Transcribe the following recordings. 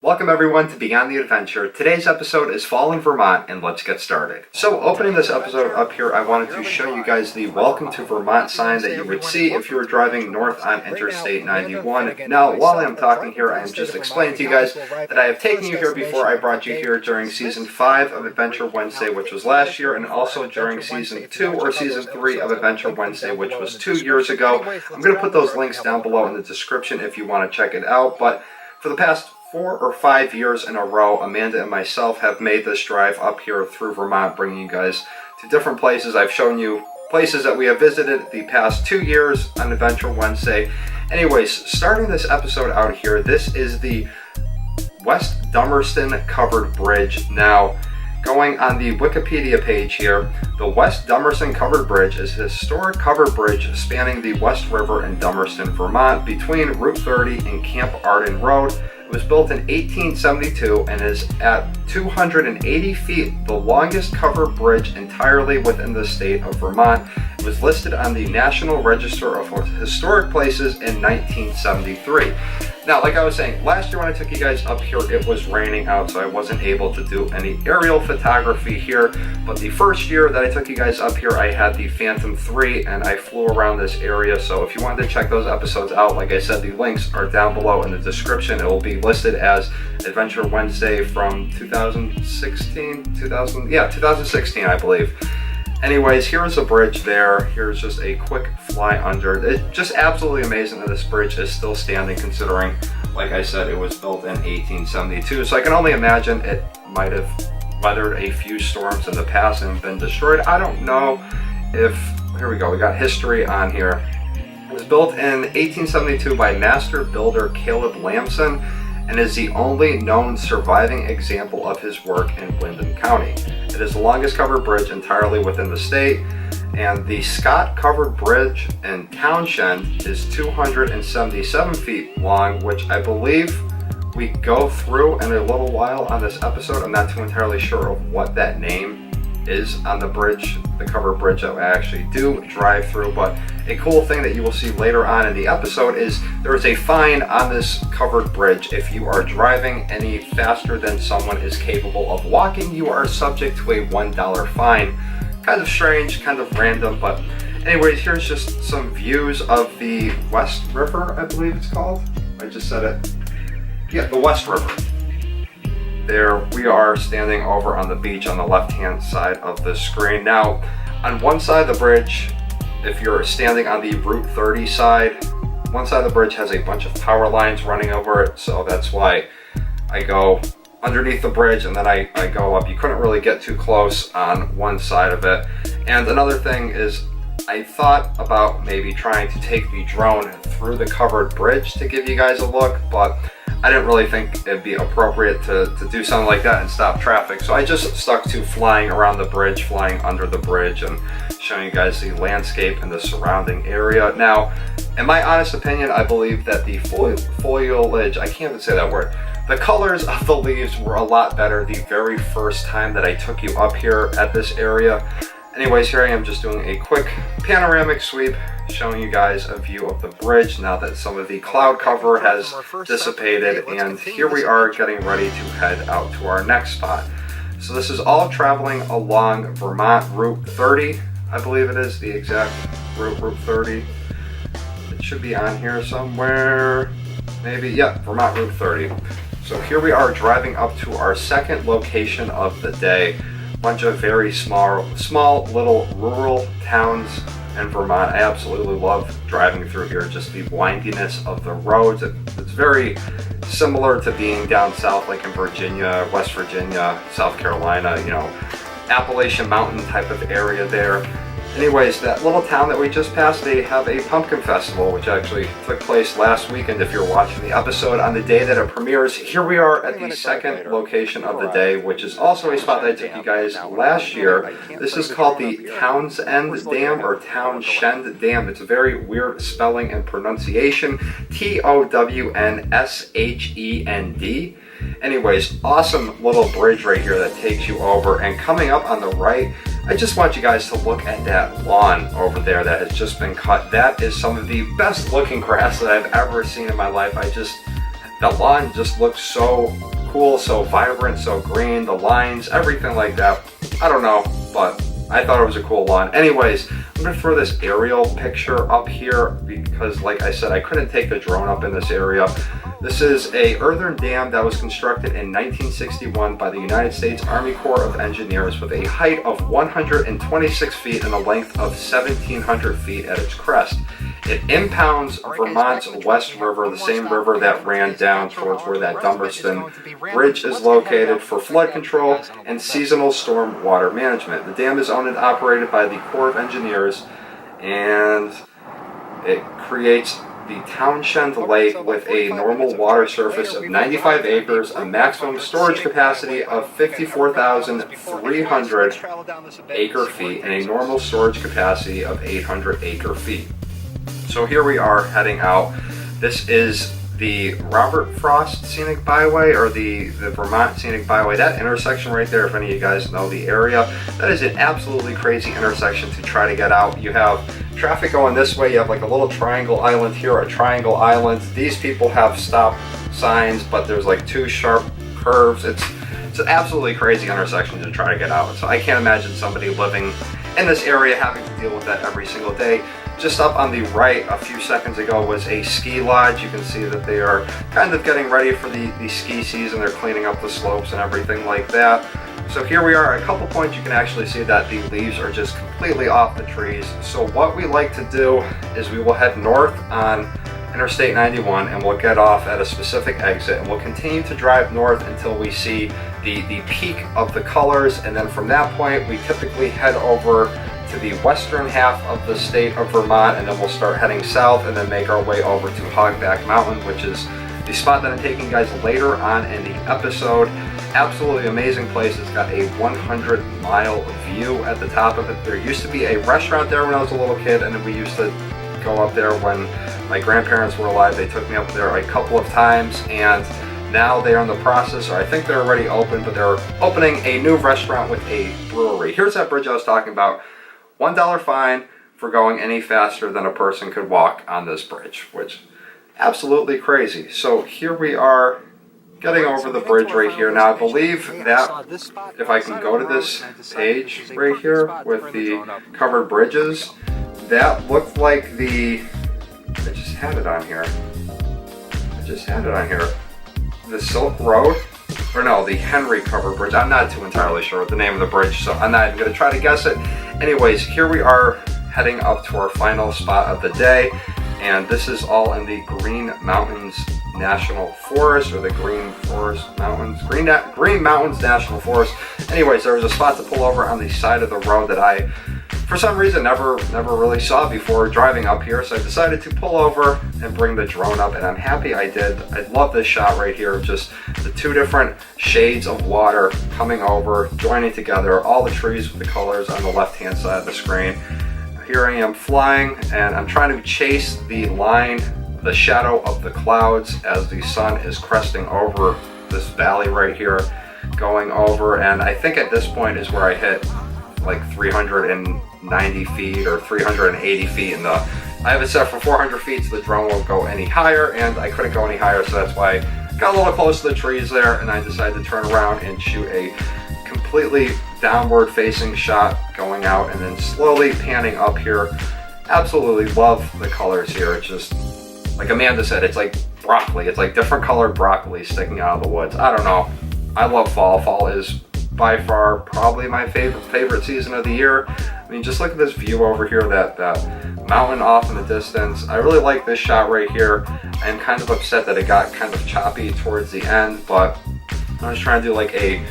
Welcome everyone to Beyond the Adventure. Today's episode is Fall in Vermont, and let's get started. So opening this episode up here, I wanted to show you guys the Welcome to Vermont sign that you would see if you were driving north on Interstate 91. Now, while I'm talking here, I am just explaining to you guys that I have taken you here before. I brought you here during Season 5 of Adventure Wednesday, which was last year, and also during Season 2 or Season 3 of Adventure Wednesday, which was 2 years ago. I'm going to put those links down below in the description if you want to check it out, but for the past 4 or 5 years in a row, Amanda and myself have made this drive up here through Vermont, bringing you guys to different places. I've shown you places that we have visited the past 2 years on Adventure Wednesday. Anyways, starting this episode out here, this is the West Dummerston Covered Bridge. Now, going on the Wikipedia page here, the West Dummerston Covered Bridge is a historic covered bridge spanning the West River in Dummerston, Vermont, between Route 30 and Camp Arden Road. It was built in 1872 and is at 280 feet, the longest covered bridge entirely within the state of Vermont. It was listed on the National Register of Historic Places in 1973. Now, like I was saying, last year when I took you guys up here, it was raining out, so I wasn't able to do any aerial photography here. But the first year that I took you guys up here, I had the Phantom 3 and I flew around this area. So if you wanted to check those episodes out, like I said, the links are down below in the description. It will be listed as Adventure Wednesday from 2016, I believe. Anyways, here's a bridge there. Here's just a quick fly under. It's just absolutely amazing that this bridge is still standing, considering, like I said, it was built in 1872. So I can only imagine it might have weathered a few storms in the past and been destroyed. I don't know if, here we go, we got history on here. It was built in 1872 by master builder Caleb Lamson, and is the only known surviving example of his work in Lyndon County. It is the longest covered bridge entirely within the state, and the Scott Covered Bridge in Townshend is 277 feet long, which I believe we go through in a little while on this episode. I'm not too entirely sure of what that name is on the bridge, the covered bridge that we actually do drive through, but a cool thing that you will see later on in the episode is there is a fine on this covered bridge. If you are driving any faster than someone is capable of walking, you are subject to a $1 fine. Kind of strange, kind of random, but anyways, here's just some views of the West River, I believe it's called. I just said it. Yeah, the West River. There we are standing over on the beach on the left-hand side of the screen. Now, on one side of the bridge, if you're standing on the Route 30 side, one side of the bridge has a bunch of power lines running over it, so that's why I go underneath the bridge and then I go up. You couldn't really get too close on one side of it. And another thing is, I thought about maybe trying to take the drone through the covered bridge to give you guys a look, but I didn't really think it'd be appropriate to do something like that and stop traffic. So I just stuck to flying around the bridge, flying under the bridge, and showing you guys the landscape and the surrounding area. Now, in my honest opinion, I believe that the foliage, I can't even say that word, the colors of the leaves were a lot better the very first time that I took you up here at this area. Anyways, here I am just doing a quick panoramic sweep, showing you guys a view of the bridge now that some of the cloud cover has dissipated, and here we are getting ready to head out to our next spot. So this is all traveling along Vermont Route 30, I believe it is the exact Route 30. It should be on here somewhere, maybe, yeah, Vermont Route 30. So here we are driving up to our second location of the day. Bunch of very small little rural towns in Vermont. I absolutely love driving through here, just the windiness of the roads. It's very similar to being down south, like in Virginia, West Virginia, South Carolina, you know, Appalachian Mountain type of area there. Anyways, that little town that we just passed, they have a pumpkin festival, which actually took place last weekend. If you're watching the episode on the day that it premieres, here we are at the second location of the day, which is also a spot that I took you guys last year. This is called the Townshend Dam, or Townshend Dam. It's a very weird spelling and pronunciation. Townshend. Anyways, awesome little bridge right here that takes you over, and coming up on the right, I just want you guys to look at that lawn over there that has just been cut. That is some of the best looking grass that I've ever seen in my life. The lawn just looks so cool, so vibrant, so green, the lines, everything like that. I don't know, but I thought it was a cool one. Anyways, I'm gonna throw this aerial picture up here because, like I said, I couldn't take the drone up in this area. This is a earthen dam that was constructed in 1961 by the United States Army Corps of Engineers with a height of 126 feet and a length of 1,700 feet at its crest. It impounds Vermont's West River, the same river that ran down towards where that Dummerston bridge is located, for flood control and seasonal storm water management. The dam is owned and operated by the Corps of Engineers, and it creates the Townshend Lake with a normal water surface of 95 acres, a maximum storage capacity of 54,300 acre feet, and a normal storage capacity of 800 acre feet. So here we are heading out. This is the Robert Frost Scenic Byway, or the Vermont Scenic Byway. That intersection right there, if any of you guys know the area, that is an absolutely crazy intersection to try to get out. You have traffic going this way, you have like a little triangle island here, a triangle island. These people have stop signs, but there's like two sharp curves. It's an absolutely crazy intersection to try to get out. So I can't imagine somebody living in this area having to deal with that every single day. Just up on the right a few seconds ago was a ski lodge. You can see that they are kind of getting ready for the ski season. They're cleaning up the slopes and everything like that. So here we are, a couple points you can actually see that the leaves are just completely off the trees. So what we like to do is we will head north on Interstate 91 and we'll get off at a specific exit, and we'll continue to drive north until we see the peak of the colors, and then from that point we typically head over to the western half of the state of Vermont, and then we'll start heading south and then make our way over to Hogback Mountain, which is the spot that I'm taking you guys later on in the episode. Absolutely amazing place. It's got a 100-mile view at the top of it. There used to be a restaurant there when I was a little kid, and then we used to go up there when my grandparents were alive. They took me up there a couple of times, and now they are in the process, or I think they're already open, but they're opening a new restaurant with a brewery. Here's that bridge I was talking about. $1 fine for going any faster than a person could walk on this bridge, which absolutely crazy. So here we are getting over the bridge right here. Now I believe that if I can go to this page right here with the covered bridges, that looked like the, I just had it on here. The Silk Road, or no, the Henry Covered Bridge. I'm not too entirely sure what the name of the bridge, so I'm not even going to try to guess it. Anyways, here we are heading up to our final spot of the day, and this is all in the Green Mountains National Forest, or the Green Mountains National Forest. Anyways, there was a spot to pull over on the side of the road that I, for some reason, never really saw before driving up here, so I decided to pull over and bring the drone up, and I'm happy I did. I love this shot right here, just the two different shades of water coming over, joining together, all the trees with the colors on the left-hand side of the screen. Here I am flying, and I'm trying to chase the line, the shadow of the clouds as the sun is cresting over this valley right here, going over, and I think at this point is where I hit like 390 feet or 380 feet, and I have it set for 400 feet, so the drone won't go any higher, and I couldn't go any higher, so that's why I got a little close to the trees there, and I decided to turn around and shoot a completely downward facing shot going out and then slowly panning up here. Absolutely love the colors here. It's just, like Amanda said, it's like broccoli. It's like different colored broccoli sticking out of the woods. I don't know. I love fall. Fall is by far probably my favorite season of the year. I mean, just look at this view over here, that mountain off in the distance. I really like this shot right here. I'm kind of upset that it got kind of choppy towards the end, but I was trying to do like a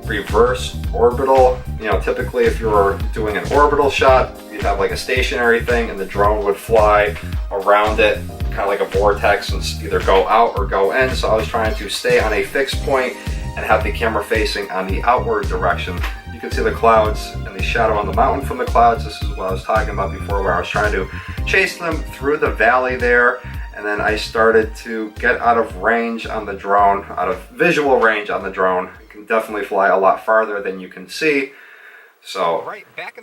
reverse orbital. You know, typically if you were doing an orbital shot, you'd have like a stationary thing and the drone would fly around it, kind of like a vortex, and either go out or go in. So I was trying to stay on a fixed point and have the camera facing on the outward direction. You can see the clouds and the shadow on the mountain from the clouds. This is what I was talking about before, where I was trying to chase them through the valley there, and then I started to get out of range on the drone, out of visual range on the drone. It can definitely fly a lot farther than you can see. So,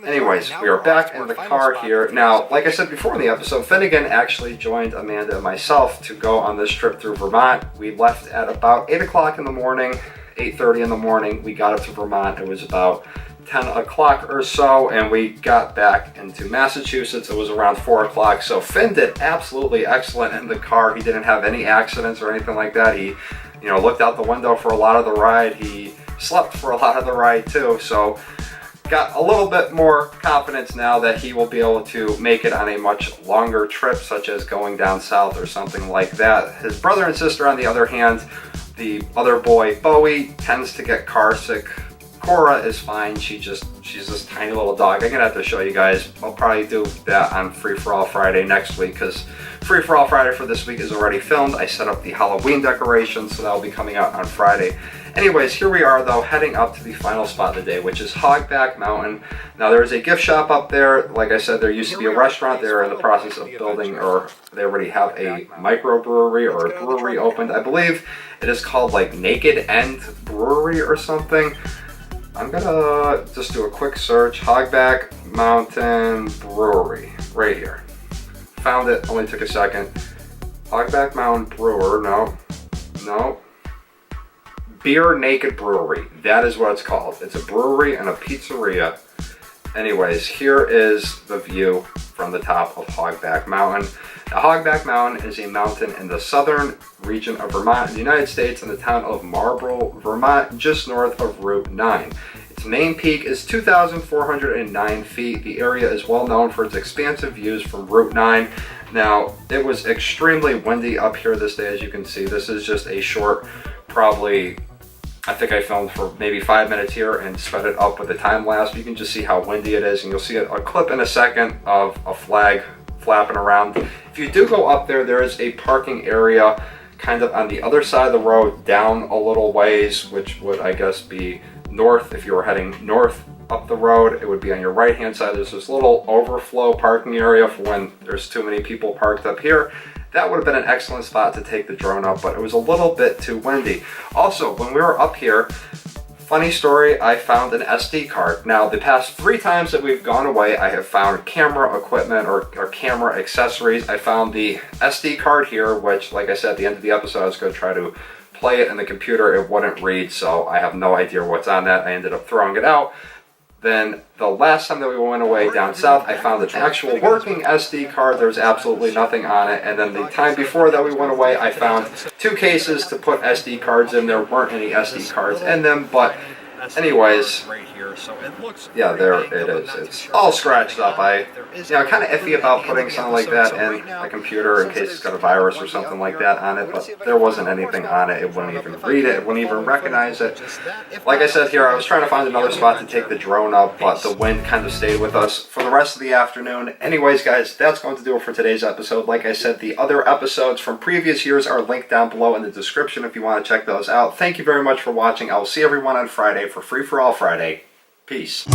anyways, we are back in the car here. Now, like I said before in the episode, Finnegan actually joined Amanda and myself to go on this trip through Vermont. We left at about 8 o'clock in the morning, 8:30 in the morning. We got up to Vermont. It was about 10 o'clock or so, and we got back into Massachusetts. It was around 4 o'clock. So Finn did absolutely excellent in the car. He didn't have any accidents or anything like that. He, looked out the window for a lot of the ride. He slept for a lot of the ride too. So got a little bit more confidence now that he will be able to make it on a much longer trip, such as going down south or something like that. His brother and sister, on the other hand, the other boy, Bowie, tends to get car sick. Cora is fine. She's this tiny little dog. I'm gonna have to show you guys. I'll probably do that on Free For All Friday next week, because Free For All Friday for this week is already filmed. I set up the Halloween decorations, so that'll be coming out on Friday. Anyways, here we are though, heading up to the final spot of the day, which is Hogback Mountain. Now there is a gift shop up there. Like I said, there used to be a restaurant. They're in the process of building, or they already have a microbrewery or a brewery opened. I believe it is called like Naked End Brewery or something. I'm gonna just do a quick search. Hogback Mountain Brewery, right here. Found it, only took a second. Hogback Mountain Brewer, no. Beer Naked Brewery, that is what it's called. It's a brewery and a pizzeria. Anyways, here is the view from the top of Hogback Mountain. Now, Hogback Mountain is a mountain in the southern region of Vermont in the United States, in the town of Marlborough, Vermont, just north of Route 9. Its main peak is 2,409 feet. The area is well known for its expansive views from Route 9. Now, it was extremely windy up here this day, as you can see. This is just a short, probably, I think I filmed for maybe 5 minutes here and sped it up with a time-lapse. You can just see how windy it is, and you'll see a clip in a second of a flag flapping around. If you do go up there, there is a parking area kind of on the other side of the road, down a little ways, which would, I guess, be north. If you were heading north up the road, it would be on your right-hand side. There's this little overflow parking area for when there's too many people parked up here. That would have been an excellent spot to take the drone up, but it was a little bit too windy. Also, when we were up here, funny story, I found an SD card. Now, the past 3 times that we've gone away, I have found camera equipment or camera accessories. I found the SD card here, which, like I said, at the end of the episode, I was going to try to play it in the computer. It wouldn't read, so I have no idea what's on that. I ended up throwing it out. Then the last time that we went away down south, I found an actual working SD card. There was absolutely nothing on it. And then the time before that we went away, I found 2 cases to put SD cards in. There weren't any SD cards in them, but anyways, yeah, there it is. It's all scratched up. I'm kind of iffy about putting something like that in a computer in case it's got a virus or something like that on it, but there wasn't anything on it. It wouldn't even read it. It wouldn't even recognize it. Like I said here, I was trying to find another spot to take the drone up, but the wind kind of stayed with us for the rest of the afternoon. Anyways, guys, that's going to do it for today's episode. Like I said, the other episodes from previous years are linked down below in the description if you want to check those out. Thank you very much for watching. I will see everyone on Friday for Free For All Friday. Peace.